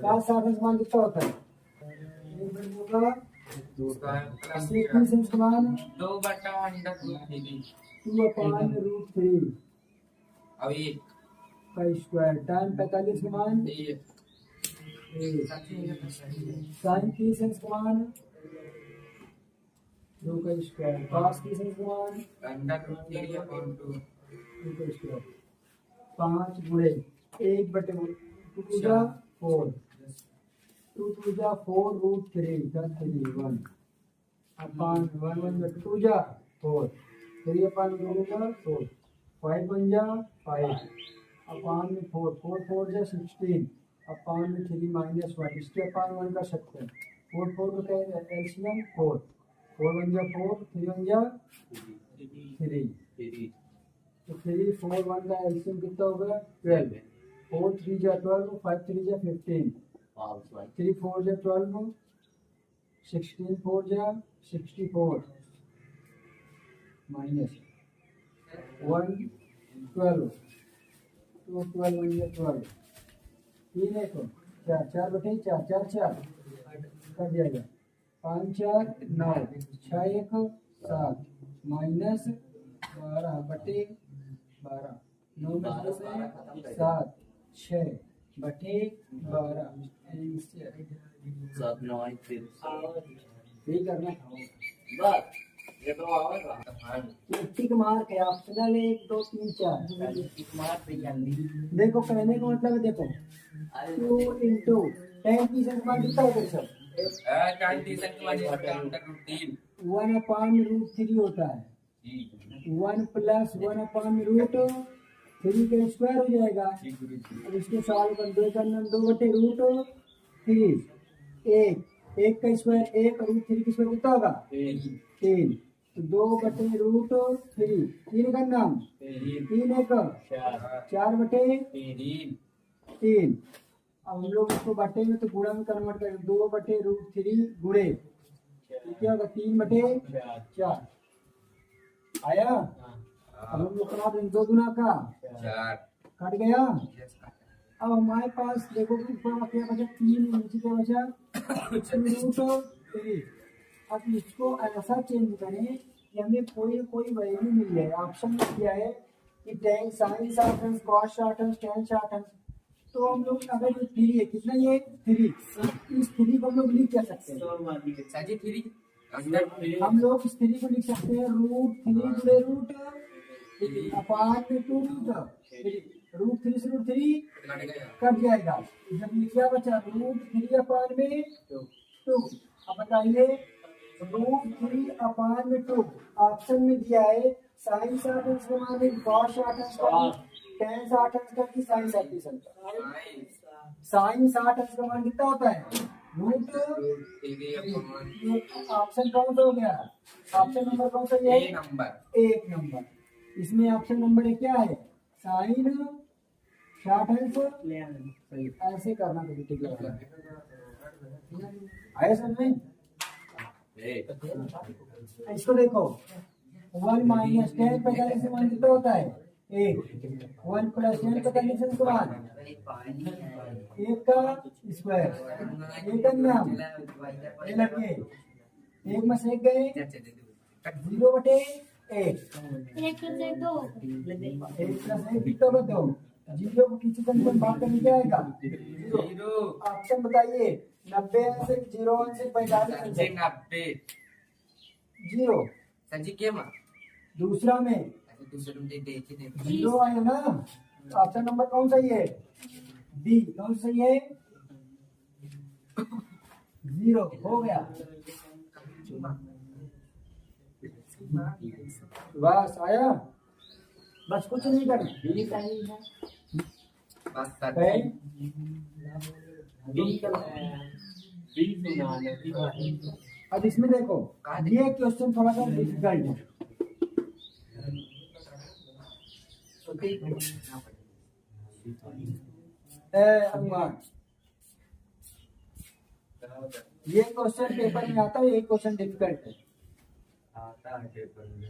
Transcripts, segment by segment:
सात साठ समान कितना होता है? समान 2/√3 अब एक का स्क्वायर टाइम 45 समान साइन 30 समान 2 का स्क्वायर cos 30 समान √3/2 2 का स्क्वायर 5 गुणे 1/2 2 to the 4 2 to the 4√3 that 3 1 upon 1 1 2 to the 4 3 upon 2 to the 4 5 1 जा 5 upon 4 4 4 जा 16 upon 3 minus 1 इसके upon 1 कर सकते हैं 4 4 को क्या है एलसीएम 4 4 1 जा 4 3 1 जा 3 तो 3 4 1 का एलसीएम कितना होगा 12 4 3 जा 12 5 3 जा 15 3 4 जा 12 16 4 जा 64 minus 1 12 2 12 1 जा 12 तीन है तो 4 4 बटे 4 4 4 कर जाएगा 5 4 9 6 1 7 माइनस 12 बटे 12 9 में 7 6 बटे 12 7 9 ये करना बस ये तो आवेगा टिक मार के ऑप्शनल 1 2 3 4 टिक मार पे जल्दी देखो कहने का मतलब है देखो 2 into 10 की संख्या कितना होता है सर 20 √3 1 upon √3 होता है 1 plus 1 upon √3 का स्क्वायर हो जाएगा अब इसको सॉल्व कर 2 करना 2 बटे √3 एक का स्क्वायर 1 और √3 का स्क्वायर कितना होगा 3 तो 2 बटे √3 3 का नाम 3 1 4 बटे 3 अब हम लोग इसको बटे में तो गुणा में कन्वर्ट करेंगे 2 बटे √3 गुणे तो क्या होगा 3 बटे 4 आया अब हम लोग करा देंगे 2 गुना का 4 कट गया अब हमारे पास देखो कि ऊपर में क्या बचा 3 नीचे क्या बचा √3 अब इसको ऐसा चेंज करें कि हमें कोई वैल्यू मिल जाए ऑप्शन में दिया है कि tan sin satin cos satin tan satin तो हम लोग अगर ये 3 है कितना ये 3 इस 3 को हम लोग लिख क्या सकते हैं साजी 3 हम लोग इस 3 को लिख सकते हैं √3 गुणे अपॉन 2 √3 से √3 कट जाएगा जब ये क्या बचा √3 अपॉन में 2 अब बताइए √3 अपॉन में 2 ऑप्शन में दिया है sin साठन समान है cos साठन tan साठन का कि sin साठन sin 60 का मान कितना होता है ऑप्शन कौन सा हो गया ऑप्शन नंबर कौन सा है एक नंबर इसमें ऑप्शन नंबर क्या है sin 60 ऐसे करना तो ठीक है आया समझ में इसको देखो 1 माइनस 10 45 से मान कितना होता है 1 1 प्लस 10 45 से समान 1 का स्क्वायर 1 का नाम लगे 1 में से गए 0 बटे 1 प्लस 1 कितना बटे 2 जीरो को किसी संख्या में भाग करने क्या आएगा 0 ऑप्शन बताइए 90 से 0 से 45 से 90 0 संजी के मां दूसरा में दूसरे में देखे थे 0 आया ना ऑप्शन नंबर कौन सा है डी कौन सा है 0 हो गया बस आया बस कुछ नहीं करना बस अब इसमें देखो ये क्वेश्चन थोड़ा सा डिफिकल्ट है अनुमान ये क्वेश्चन पेपर में आता है ये क्वेश्चन डिफिकल्ट है आता है पेपर में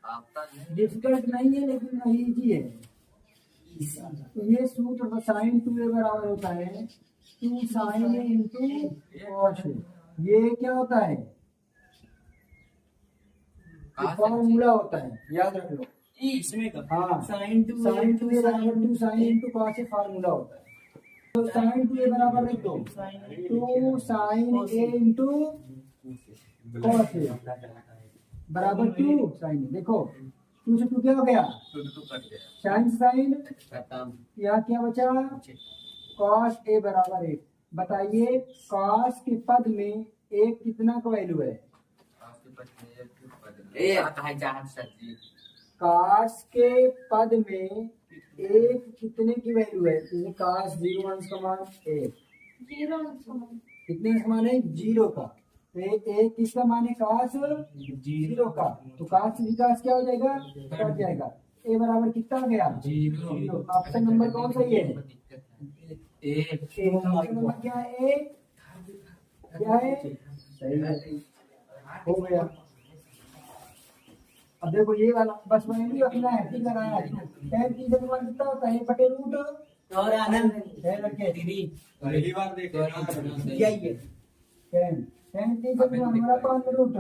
आता है डिफिकल्ट नहीं है लेकिन इजी है ये सूत्र साइन 2a बराबर होता है 2 sine a into cos a। ये क्या होता है? फॉर्मूला होता है, याद रख लो। इसमें का हाँ, साइन टू साइन 2a बराबर 2 sine into cos a formula होता है। तो साइन 2a बराबर लिख दो 2 sine a into cos a बराबर 2 साइन। देखो 2 से 2 क्या हो गया? तो कट गया साइन साइन, खत्म। यहाँ क्या बचा? कॉस a बराबर 1। बताइए कॉस के पद में एक कितना का वैल्यू है? ए आता है जहां सर जी कॉस के पद में एक कितने की वैल्यू है? जैसे कॉस 0 अंश का मान 1, कितने का मान है? 0 का। तो एक किसका मान है? कॉस 0 का। तो कॉस विकास क्या हो जाएगा? कट जाएगा। ए बराबर कितना आ गया? 0। ऑप्शन नंबर कौन सा है? ऑप्शन नंबर क्या है? ए क्या है? सही है, हो गया। अब देखो ये वाला बस वैल्यू रखना है, ठीक लगाना है। tan की जगह मान कितना होता है? बटे रूट और आनंद tan रखे पहली बार देखा यही है। tan की जगह हमारा पान रूट।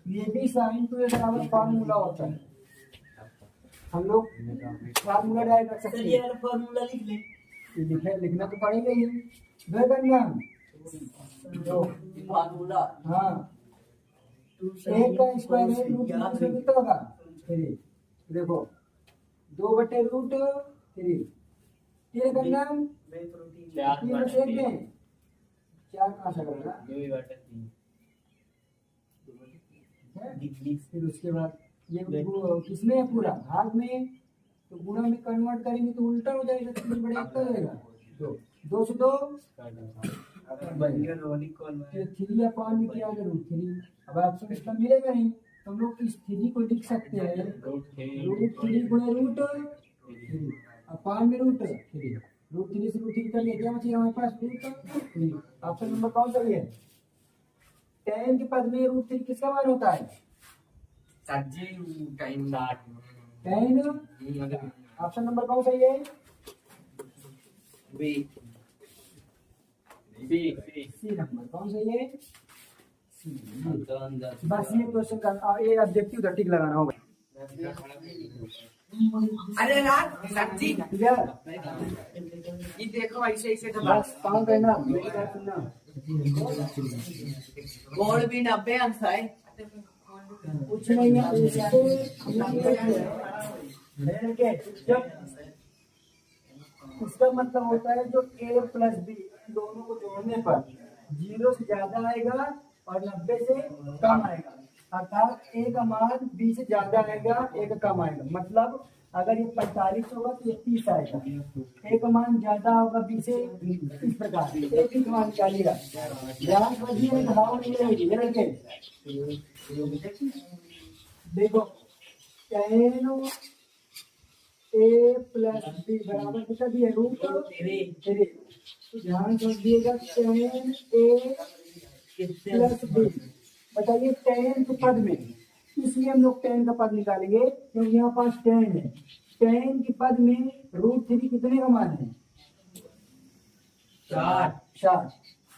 ये भी साइन 2a बराबर फॉर्मूला होता है। हम लोग फॉर्मूला डायल कर सकते चलिए हैं। वाला फॉर्मूला लिख ले। ये लिखना तो पड़ेगा ही। दो करना दो। फॉर्मूला हाँ, एक का स्क्वायर है रूट कितना होगा? 3। देखो 2 बटे रूट 3। ये करना 3 में से एक दें 4 कहाँ से करेगा? फिर उसके बाद ये किसमें है? पूरा भाग में। तो गुणा में कन्वर्ट करेंगे तो उल्टा हो जाएगा, 3 बड़े कितना हो जाएगा? 2 से 2 3 अपॉन में क्या होगा? रूट 3। अब आपको कितना मिलेगा नहीं, तो हम लोग इस 3 को लिख सकते हैं रूट 3 गुणे रूट 3 अपॉन में रूट 3। रूट 3 से रूट 3 कर लिया, क्या बचेगा हमारे पास? रूट 3। ऑप्शन नंबर कौन सा है? tan के पद में रूट 3 किसका मान होता है? सर जी टाइम tan। ऑप्शन नंबर कौन सा है? बी सी नंबर कौन सा है? बस ये क्वेश्चन का ये ऑब्जेक्टिव टिक लगाना होगा। अरे यार सर जी ठीक है, ये देखो ऐसे ऐसे तो बस काम करना, मेरी बात सुनना। गोल भी 90 अंश है। कुछ नहीं है, इसको हम लोग ये करते हैं। जब इसका मतलब होता है जो a प्लस b दोनों को जोड़ने पर 0 से ज्यादा आएगा और 90 से कम आएगा, अर्थात a का मान b से ज्यादा आएगा, a का कम आएगा। मतलब अगर ये 45 होगा तो ये 30 आएगा। a का मान ज्यादा होगा b से, इस प्रकार a का मान निकालिएगा। ध्यान रखिए, घटाओ नहीं रहेगी। ये रखे देखो tan a प्लस b बराबर कितना दिया? रूट 3। तो ध्यान रखिएगा tan a प्लस b। बताइए tan के पद में, इसलिए हम लोग tan का पद निकालेंगे क्योंकि यहाँ पास tan है। tan के पद में रूट 3 कितने का मान है? 4।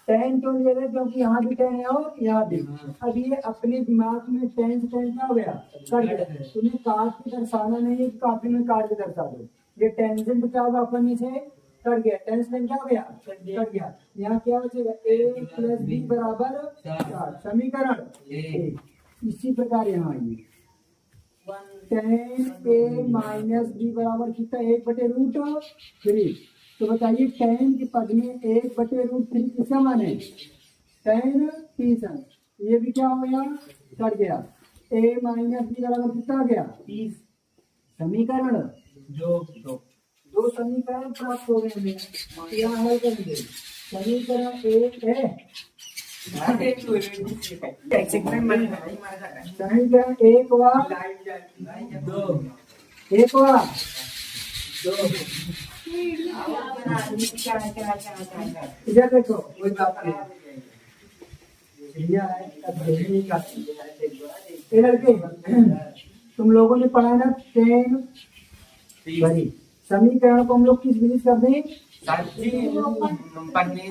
tan क्यों लिया गया? क्योंकि यहाँ भी tan है और यहाँ भी। अब ये अपने दिमाग में tan से tan क्या हो गया? कट गया। तुम्हें काट के दर्शाना नहीं है, कॉपी में काट के दर्शा दो। ये टेंजेंट क्या होगा? अपन में से कट गया, tan से tan क्या हो गया? कट गया। यहाँ क्या बचेगा? a प्लस b बराबर 4। समीकरण एक। इसी प्रकार यहाँ आइए, tan a माइनस b बराबर कितना? 1/√3। तो बताइए tan के पद में 1/√3 किसका मान है? tan 30 है। ये भी क्या हो गया? कट गया। a माइनस b बराबर कितना आ गया? 30। समीकरण दो समीकरण प्राप्त हो गए हमें। यहाँ हल करेंगे। समीकरण एक है, समीकरण एक व एक व इधर देखो, कोई बात नहीं। इधर के तुम लोगों ने पढ़ा ना tan सही। समीकरण को हम लोग किस विधि से करते हैं? सर जी पन्नी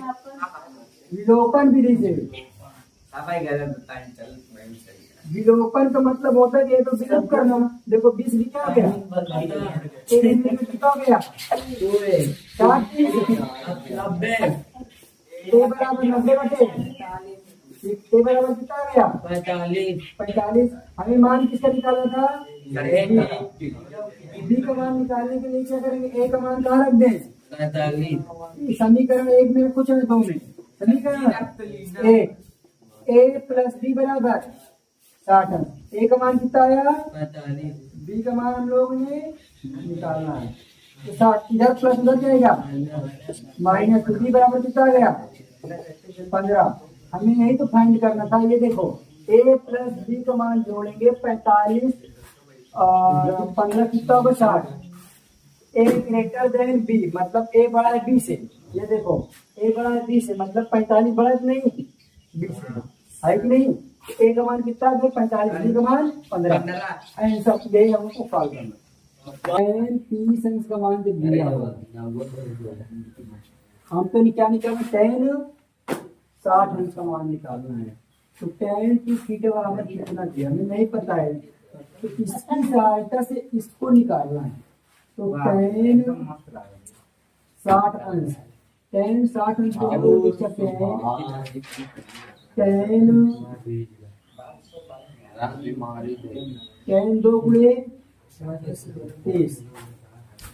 विलोपन विधि से। भाई गलत बताएं चल मैं भी सही है। विलोपन का मतलब होता है कि ये तो विलोप करना। देखो 20 लिखा हो गया, एक में कितना हो गया? 60। ए बराबर 90 बटे ए बराबर कितना आ गया? 45। हमें मान किसका निकालना था? बी का मान निकालने के लिए क्या करेंगे? ए का मान कहाँ रख दें? समीकरण एक में कुछ है दो में। समीकरण ए प्लस बी बराबर 60। ए का मान कितना आया? 45। बी का मान हम लोग ने निकालना है तो 60। इधर प्लस उधर जाएगा माइनस। बी बराबर कितना आ गया? 15। हमें यही तो फाइंड करना था। ये देखो ए प्लस बी का मान जोड़ेंगे 45 और 15 कितना होगा? 60। ए ग्रेटर देन बी मतलब ए बड़ा है बी से। ये देखो ए बड़ा है बी से मतलब 45 बड़ा है कि नहीं? बी से है कि नहीं? ए का मान कितना है? 45। बी का मान 15। आंसर यही हमको सॉल्व करना है। 30 अंश का मान जब दिया होगा हम तो क्या निकालना? tan 60 अंश का मान निकालना है। तो tan की थीटा बराबर कितना दिया हमें नहीं पता है, तो इसकी सहायता से इसको निकालना है। तो tan 60 अंश, tan 60 अंश को हम लोग लिख सकते हैं tan 2 गुणे 30।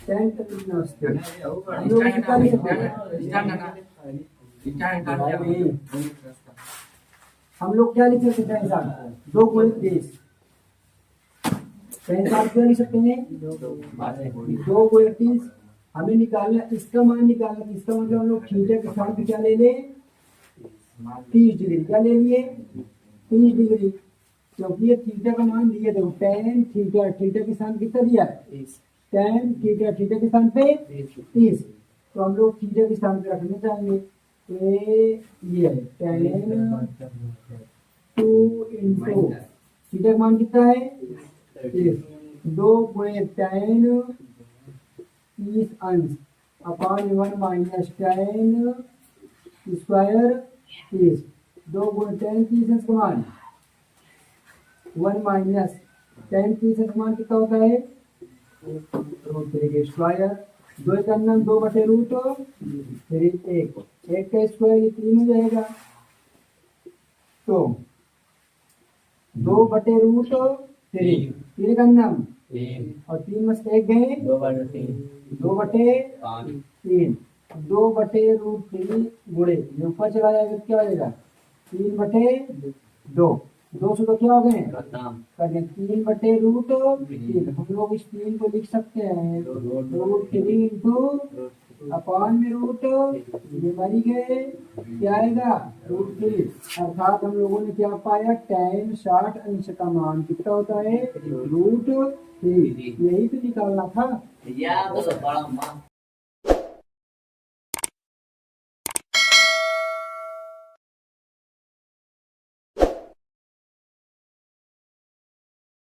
tan कितना होता है? हम लोग कितना लिख सकते हैं? हम लोग क्या लिख सकते हैं? 2 गुणे 30। tan 60 क्या लिख सकते हैं? 2 गुणे 30। हमें निकालना इसका मान निकालना। इसका मतलब हम लोग थीटा के स्थान पे क्या ले लें? 30 डिग्री। क्या ले लिए? 30 डिग्री। क्योंकि ये थीटा का मान दिया। देखो tan थीटा, थीटा के स्थान कितना दिया है? tan थीटा, थीटा के स्थान पे 30। तो हम लोग थीटा के स्थान पे रखना चाहेंगे। ये है tan 2 इंटू थीटा का मान कितना है? 30। 2 गुणे tan 30 अंश अपान 1 माइनस tan स्क्वायर 30। 2 गुणे tan 30 अंश का मान 1 माइनस tan 30 अंश का मान कितना होता है? स्क्वायर। 2 का अंदर 2 बटे रूट 3 1 का स्क्वायर ये 3 हो जाएगा। तो 2 बटे रूट 3 3 का अंदर और 3 में से 1 गए 2 बटे 3 2 बटे रूट 3 गुणे ये ऊपर चला जाएगा क्या हो जाएगा? 3 बटे 2 2 से तो क्या हो गए? 3 बटे रूट 3। हम लोग इस 3 को लिख सकते हैं रूट 3 इंटू अपान में रूट ये मरी गए क्या आएगा? रूट 3। अर्थात हम लोगों ने क्या पाया? tan 60 अंश का मान कितना होता है? रूट 3। यही तो निकालना था।